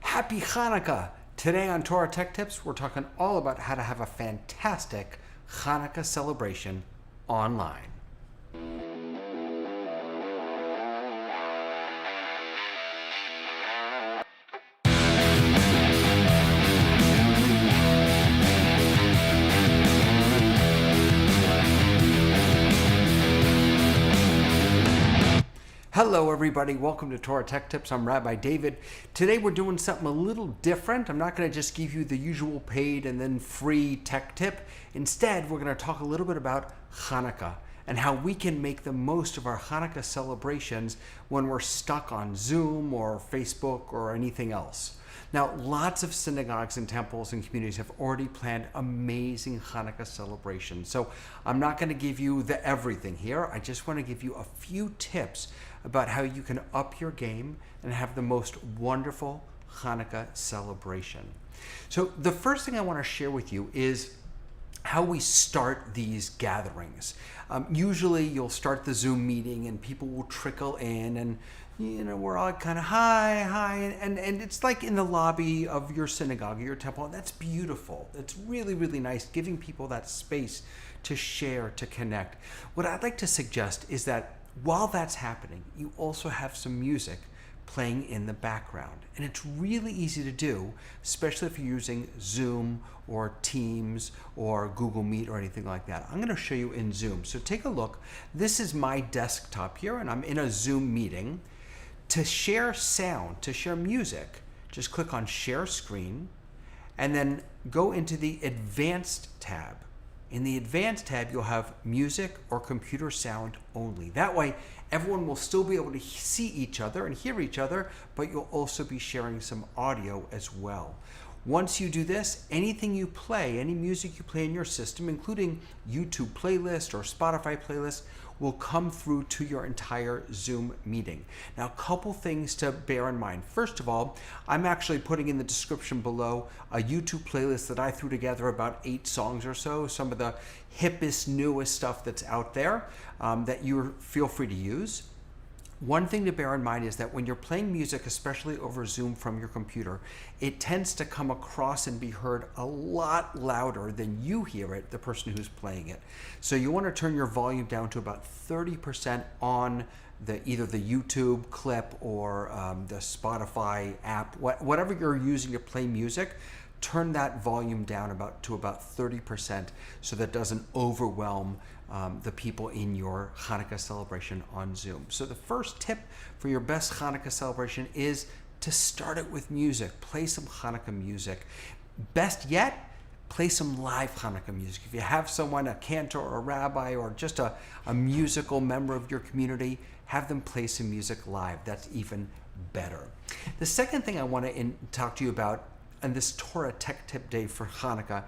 Happy Hanukkah! Today on Torah Tech Tips, we're talking all about how to have a fantastic Hanukkah celebration online. Hello everybody, welcome to Torah Tech Tips. I'm Rabbi David. Today we're doing something a little different. I'm not going to just give you the usual paid and then free tech tip. Instead, we're going to talk a little bit about Hanukkah and how we can make the most of our Hanukkah celebrations when we're stuck on Zoom or Facebook or anything else. Now, lots of synagogues and temples and communities have already planned amazing Hanukkah celebrations. So I'm not going to give you the everything here. I just want to give you a few tips about how you can up your game and have the most wonderful Hanukkah celebration. So the first thing I want to share with you is how we start these gatherings. Usually you'll start the Zoom meeting and people will trickle in and we're all kind of hi, and it's like in the lobby of your synagogue or your temple, and that's beautiful. It's really, really nice, giving people that space to share, to connect. What I'd like to suggest is that while that's happening, you also have some music playing in the background. And it's really easy to do, especially if you're using Zoom or Teams or Google Meet or anything like that. I'm going to show you in Zoom. So take a look. This is my desktop here, and I'm in a Zoom meeting. To share sound, to share music, just click on Share Screen and then go into the Advanced tab. In the Advanced tab, you'll have music or computer sound only. That way, everyone will still be able to see each other and hear each other, but you'll also be sharing some audio as well. Once you do this, anything you play, any music you play in your system, including YouTube playlist or Spotify playlist, will come through to your entire Zoom meeting. Now, a couple things to bear in mind. First of all, I'm actually putting in the description below a YouTube playlist that I threw together, about 8 songs or so, some of the hippest, newest stuff that's out there that you feel free to use. One thing to bear in mind is that when you're playing music, especially over Zoom from your computer, it tends to come across and be heard a lot louder than you hear it, the person who's playing it. So you want to turn your volume down to about 30% on either the YouTube clip or the Spotify app, whatever you're using to play music. Turn that volume down to about 30% so that doesn't overwhelm the people in your Hanukkah celebration on Zoom. So the first tip for your best Hanukkah celebration is to start it with music. Play some Hanukkah music. Best yet, play some live Hanukkah music. If you have someone, a cantor or a rabbi or just a musical member of your community, have them play some music live. That's even better. The second thing I want to talk to you about on this Torah Tech Tip Day for Hanukkah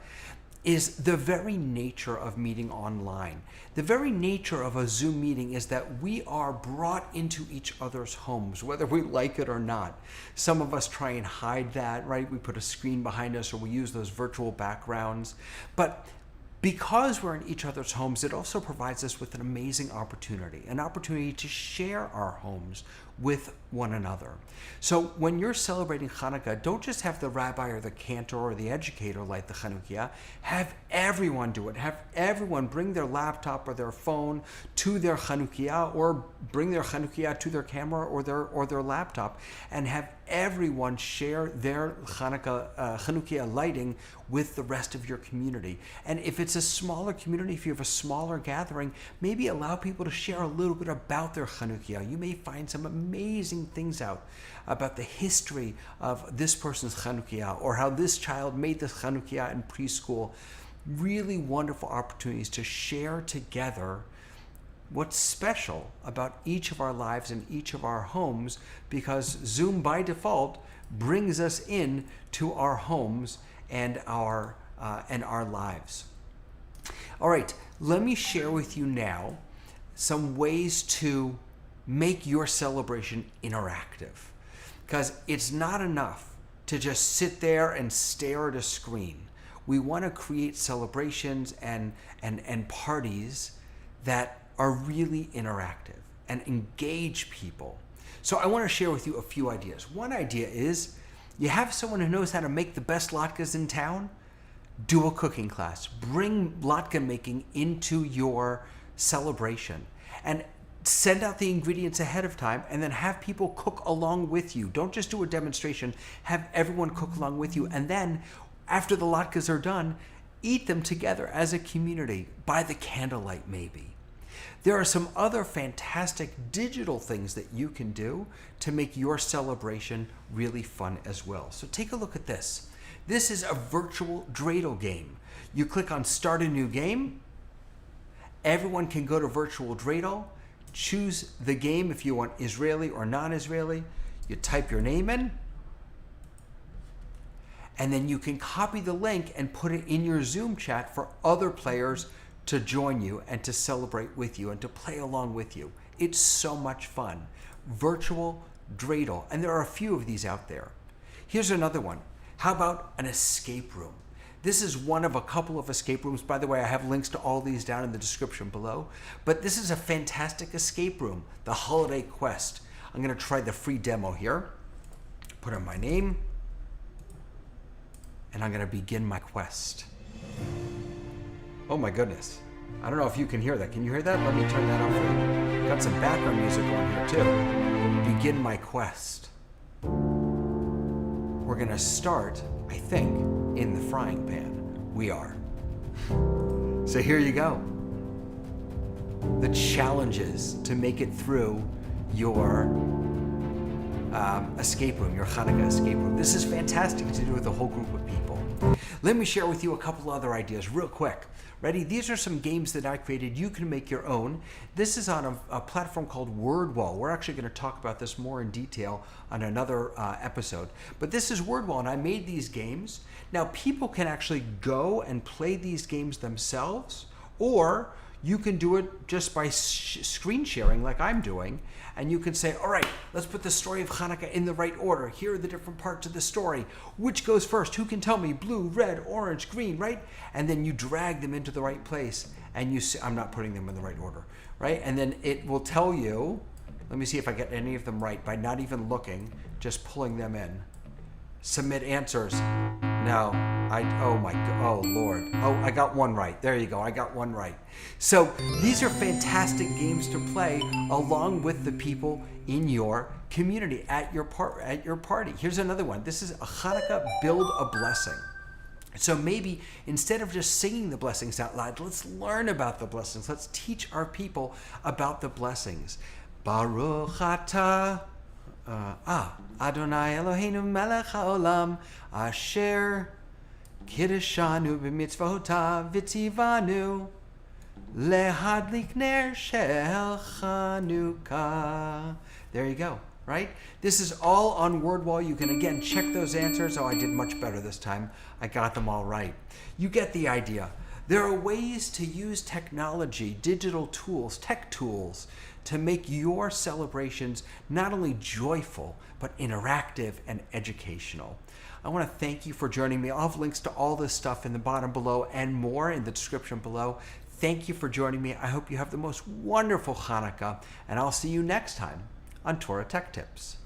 is the very nature of meeting online. The very nature of a Zoom meeting is that we are brought into each other's homes, whether we like it or not. Some of us try and hide that, right? We put a screen behind us or we use those virtual backgrounds. But because we're in each other's homes, it also provides us with an amazing opportunity to share our homes with one another. So when you're celebrating Hanukkah, don't just have the rabbi or the cantor or the educator light the Hanukkah. Have everyone do it. Have everyone bring their laptop or their phone to their Hanukkah, or bring their Hanukkah to their camera or their laptop, and have everyone share their Hanukkah lighting with the rest of your community. And if it's a smaller community, if you have a smaller gathering, maybe allow people to share a little bit about their Hanukkah. You may find some amazing things out about the history of this person's Hanukkah or how this child made this Hanukkah in preschool. Really wonderful opportunities to share together what's special about each of our lives and each of our homes, because Zoom by default brings us in to our homes and our lives. All right, let me share with you now some ways to make your celebration interactive, because it's not enough to just sit there and stare at a screen. We want to create celebrations and parties that are really interactive and engage people. So I want to share with you a few ideas. One idea is You have someone who knows how to make the best latkes in town? Do a cooking class. Bring latke making into your celebration and send out the ingredients ahead of time and then have people cook along with you. Don't just do a demonstration. Have everyone cook along with you. And then after the latkes are done, eat them together as a community by the candlelight maybe. There are some other fantastic digital things that you can do to make your celebration really fun as well. So take a look at this. This is a virtual dreidel game. You click on Start a New Game. Everyone can go to virtual dreidel, choose the game if you want Israeli or non-Israeli. You type your name in, and then you can copy the link and put it in your Zoom chat for other players to join you and to celebrate with you and to play along with you. It's so much fun. Virtual dreidel, and there are a few of these out there. Here's another one. How about an escape room? This is one of a couple of escape rooms. By the way, I have links to all these down in the description below. But this is a fantastic escape room, the Holiday Quest. I'm going to try the free demo here. Put in my name. And I'm going to begin my quest. Oh my goodness. I don't know if you can hear that. Can you hear that? Let me turn that off for you. Got some background music on here too. Begin my quest. We're going to start, I think, in the frying pan. We are. So here you go. The challenges to make it through your escape room, your Hanukkah escape room. This is fantastic to do with a whole group of people. Let me share with you a couple other ideas real quick. Ready? These are some games that I created. You can make your own. This is on a platform called WordWall. We're actually going to talk about this more in detail on another episode. But this is WordWall, and I made these games. Now, people can actually go and play these games themselves, or you can do it just by screen sharing like I'm doing, and you can say, all right, let's put the story of Hanukkah in the right order. Here are the different parts of the story. Which goes first? Who can tell me? Blue, red, orange, green, right? And then you drag them into the right place, and you see, I'm not putting them in the right order, right? And then it will tell you, let me see if I get any of them right by not even looking, just pulling them in. Submit answers. No, oh Lord. Oh, I got one right. There you go. I got one right. So these are fantastic games to play along with the people in your community at your party. Here's another one. This is a Hanukkah Build a Blessing. So maybe instead of just singing the blessings out loud, let's learn about the blessings. Let's teach our people about the blessings. Baruch atah. Adonai Eloheinu melech haolam asher kiddushanu b'mitzvotav v'tzivanu lehadlik ner shel Chanukah. There you go, right? This is all on WordWall. You can again check those answers. Oh, I did much better this time. I got them all right. You get the idea. There are ways to use technology, digital tools, tech tools, to make your celebrations not only joyful, but interactive and educational. I want to thank you for joining me. I'll have links to all this stuff in the bottom below and more in the description below. Thank you for joining me. I hope you have the most wonderful Hanukkah, and I'll see you next time on Torah Tech Tips.